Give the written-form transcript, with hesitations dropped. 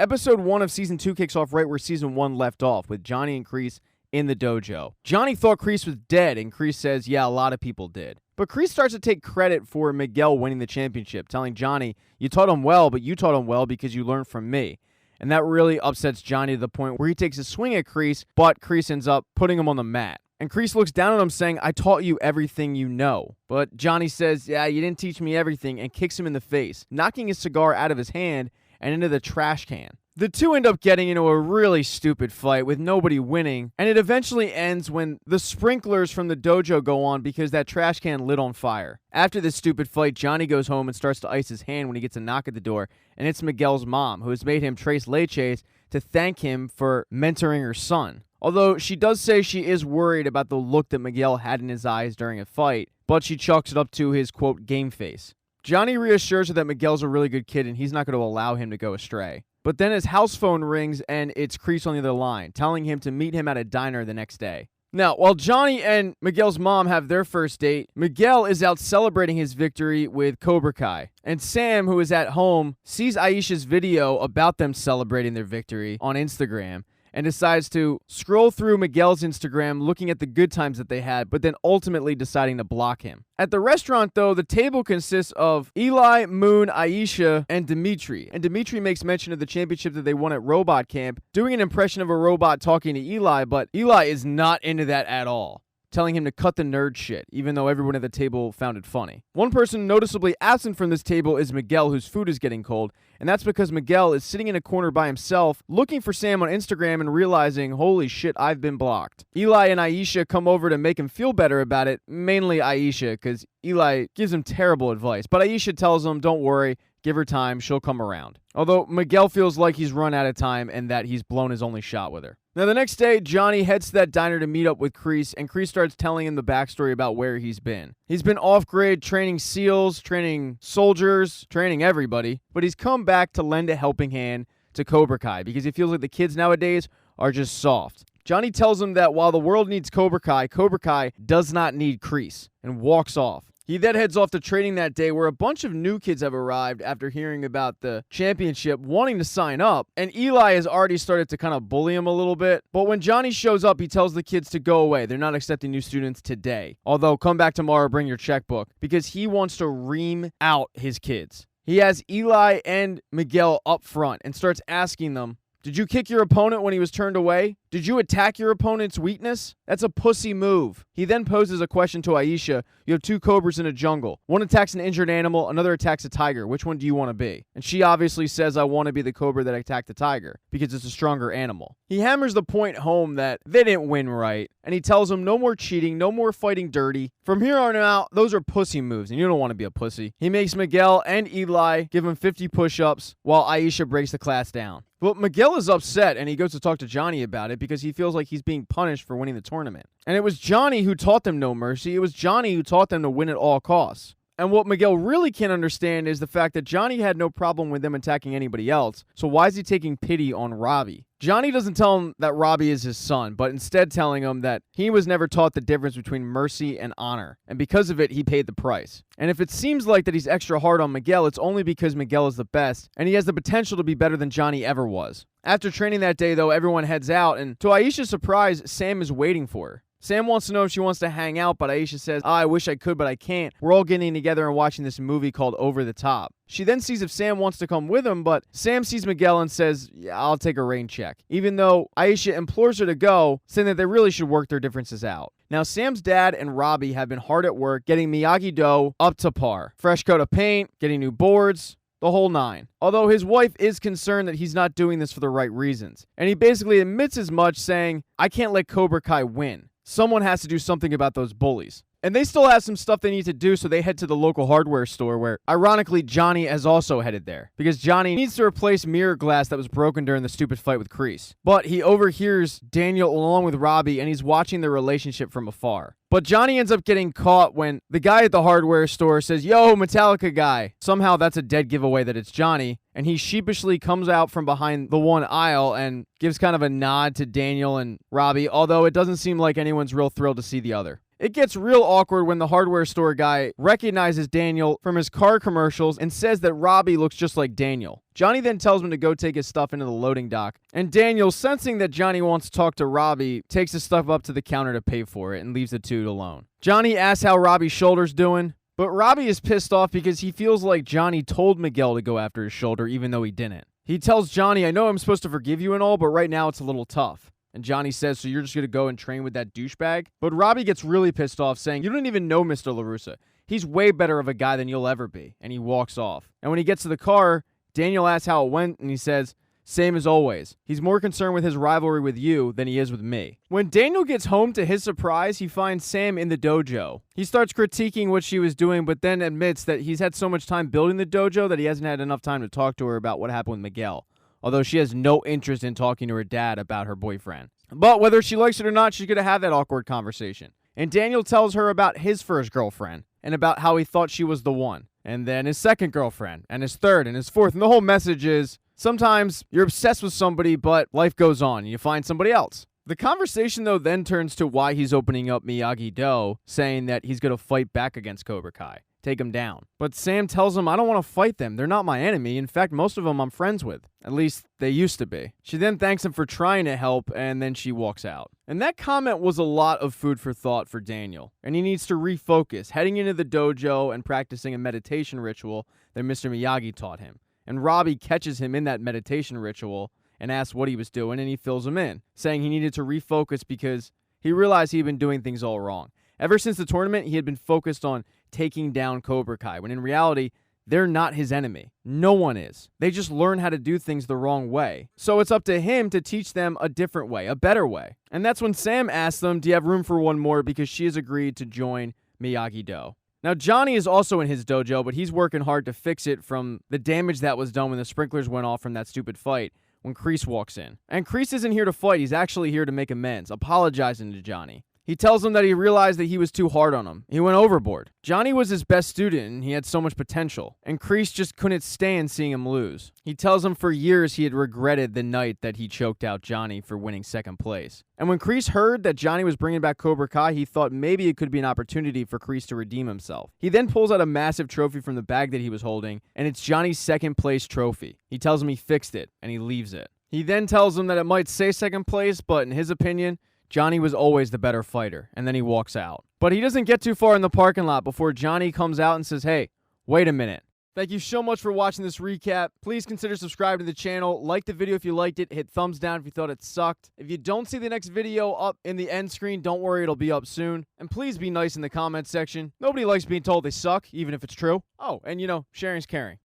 Episode 1 of Season 2 kicks off right where Season 1 left off, with Johnny and Kreese in the dojo. Johnny thought Kreese was dead, and Kreese says, yeah, a lot of people did. But Kreese starts to take credit for Miguel winning the championship, telling Johnny, you taught him well, but you taught him well because you learned from me. And that really upsets Johnny to the point where he takes a swing at Kreese, but Kreese ends up putting him on the mat. And Kreese looks down at him saying, I taught you everything you know. But Johnny says, yeah, you didn't teach me everything, and kicks him in the face, knocking his cigar out of his hand and into the trash can. The two end up getting into a really stupid fight with nobody winning, and it eventually ends when the sprinklers from the dojo go on because that trash can lit on fire. After this stupid fight, Johnny goes home and starts to ice his hand when he gets a knock at the door, and it's Miguel's mom, who has made him trace leches to thank him for mentoring her son. Although she does say she is worried about the look that Miguel had in his eyes during a fight, but she chalks it up to his, quote, game face. Johnny reassures her that Miguel's a really good kid and he's not going to allow him to go astray. But then his house phone rings and it's Kreese on the other line, telling him to meet him at a diner the next day. Now, while Johnny and Miguel's mom have their first date, Miguel is out celebrating his victory with Cobra Kai. And Sam, who is at home, sees Aisha's video about them celebrating their victory on Instagram and decides to scroll through Miguel's Instagram looking at the good times that they had, but then ultimately deciding to block him. At the restaurant, though, the table consists of Eli, Moon, Aisha, and Dimitri. And Dimitri makes mention of the championship that they won at Robot Camp, doing an impression of a robot talking to Eli, but Eli is not into that at all, telling him to cut the nerd shit, even though everyone at the table found it funny. One person noticeably absent from this table is Miguel, whose food is getting cold, and that's because Miguel is sitting in a corner by himself, looking for Sam on Instagram and realizing, holy shit, I've been blocked. Eli and Aisha come over to make him feel better about it, mainly Aisha, because Eli gives him terrible advice, but Aisha tells him, don't worry, give her time, she'll come around. Although Miguel feels like he's run out of time and that he's blown his only shot with her. Now, the next day, Johnny heads to that diner to meet up with Kreese, and Kreese starts telling him the backstory about where he's been. He's been off-grid training SEALs, training soldiers, training everybody, but he's come back to lend a helping hand to Cobra Kai because he feels like the kids nowadays are just soft. Johnny tells him that while the world needs Cobra Kai does not need Kreese, and walks off. He then heads off to training that day where a bunch of new kids have arrived after hearing about the championship, wanting to sign up, and Eli has already started to kind of bully him a little bit. But when Johnny shows up, he tells the kids to go away. They're not accepting new students today. Although, come back tomorrow, bring your checkbook, because he wants to ream out his kids. He has Eli and Miguel up front and starts asking them, did you kick your opponent when he was turned away? Did you attack your opponent's weakness? That's a pussy move. He then poses a question to Aisha. You have two cobras in a jungle. One attacks an injured animal, another attacks a tiger. Which one do you want to be? And she obviously says, I want to be the cobra that attacked the tiger because it's a stronger animal. He hammers the point home that they didn't win right, and he tells them no more cheating, no more fighting dirty. From here on out, those are pussy moves, and you don't want to be a pussy. He makes Miguel and Eli give him 50 push-ups while Aisha breaks the class down. But Miguel is upset, and he goes to talk to Johnny about it because he feels like he's being punished for winning the tournament. And it was Johnny who taught them no mercy. It was Johnny who taught them to win at all costs. And what Miguel really can't understand is the fact that Johnny had no problem with them attacking anybody else, so why is he taking pity on Robby? Johnny doesn't tell him that Robby is his son, but instead telling him that he was never taught the difference between mercy and honor, and because of it, he paid the price. And if it seems like that he's extra hard on Miguel, it's only because Miguel is the best, and he has the potential to be better than Johnny ever was. After training that day, though, everyone heads out, and to Aisha's surprise, Sam is waiting for her. Sam wants to know if she wants to hang out, but Aisha says, I wish I could, but I can't. We're all getting together and watching this movie called Over the Top. She then sees if Sam wants to come with him, but Sam sees Miguel and says, yeah, I'll take a rain check. Even though Aisha implores her to go, saying that they really should work their differences out. Now, Sam's dad and Robby have been hard at work getting Miyagi-Do up to par. Fresh coat of paint, getting new boards, the whole nine. Although his wife is concerned that he's not doing this for the right reasons. And he basically admits as much, saying, I can't let Cobra Kai win. Someone has to do something about those bullies. And they still have some stuff they need to do, so they head to the local hardware store where, ironically, Johnny has also headed there. Because Johnny needs to replace mirror glass that was broken during the stupid fight with Kreese. But he overhears Daniel along with Robby, and he's watching their relationship from afar. But Johnny ends up getting caught when the guy at the hardware store says, yo, Metallica guy. Somehow that's a dead giveaway that it's Johnny. And he sheepishly comes out from behind the one aisle and gives kind of a nod to Daniel and Robby, although it doesn't seem like anyone's real thrilled to see the other. It gets real awkward when the hardware store guy recognizes Daniel from his car commercials and says that Robby looks just like Daniel. Johnny then tells him to go take his stuff into the loading dock, and Daniel, sensing that Johnny wants to talk to Robby, takes his stuff up to the counter to pay for it and leaves the two alone. Johnny asks how Robby's shoulder's doing, but Robby is pissed off because he feels like Johnny told Miguel to go after his shoulder even though he didn't. He tells Johnny, I know I'm supposed to forgive you and all, but right now it's a little tough. And Johnny says, so you're just going to go and train with that douchebag? But Robby gets really pissed off, saying, you don't even know Mr. LaRussa. He's way better of a guy than you'll ever be. And he walks off. And when he gets to the car, Daniel asks how it went, and he says, same as always. He's more concerned with his rivalry with you than he is with me. When Daniel gets home, to his surprise, he finds Sam in the dojo. He starts critiquing what she was doing, but then admits that he's had so much time building the dojo that he hasn't had enough time to talk to her about what happened with Miguel. Although she has no interest in talking to her dad about her boyfriend. But whether she likes it or not, she's going to have that awkward conversation. And Daniel tells her about his first girlfriend, and about how he thought she was the one. And then his second girlfriend, and his third, and his fourth. And the whole message is, sometimes you're obsessed with somebody, but life goes on, and you find somebody else. The conversation, though, then turns to why he's opening up Miyagi-Do, saying that he's going to fight back against Cobra Kai. Take him down. But Sam tells him, I don't want to fight them. They're not my enemy. In fact, most of them I'm friends with. At least they used to be. She then thanks him for trying to help, and then she walks out. And that comment was a lot of food for thought for Daniel. And he needs to refocus, heading into the dojo and practicing a meditation ritual that Mr. Miyagi taught him. And Robby catches him in that meditation ritual and asks what he was doing, and he fills him in, saying he needed to refocus because he realized he had been doing things all wrong. Ever since the tournament, he had been focused on taking down Cobra Kai, when in reality, they're not his enemy. No one is. They just learn how to do things the wrong way. So it's up to him to teach them a different way, a better way. And that's when Sam asks them, do you have room for one more, because she has agreed to join Miyagi-Do. Now, Johnny is also in his dojo, but he's working hard to fix it from the damage that was done when the sprinklers went off from that stupid fight when Kreese walks in. And Kreese isn't here to fight. He's actually here to make amends, apologizing to Johnny. He tells him that he realized that he was too hard on him. He went overboard. Johnny was his best student, and he had so much potential. And Kreese just couldn't stand seeing him lose. He tells him for years he had regretted the night that he choked out Johnny for winning second place. And when Kreese heard that Johnny was bringing back Cobra Kai, he thought maybe it could be an opportunity for Kreese to redeem himself. He then pulls out a massive trophy from the bag that he was holding, and it's Johnny's second place trophy. He tells him he fixed it, and he leaves it. He then tells him that it might say second place, but in his opinion, Johnny was always the better fighter, and then he walks out. But he doesn't get too far in the parking lot before Johnny comes out and says, hey, wait a minute. Thank you so much for watching this recap. Please consider subscribing to the channel. Like the video if you liked it. Hit thumbs down if you thought it sucked. If you don't see the next video up in the end screen, don't worry, it'll be up soon. And please be nice in the comments section. Nobody likes being told they suck, even if it's true. Oh, and sharing's caring.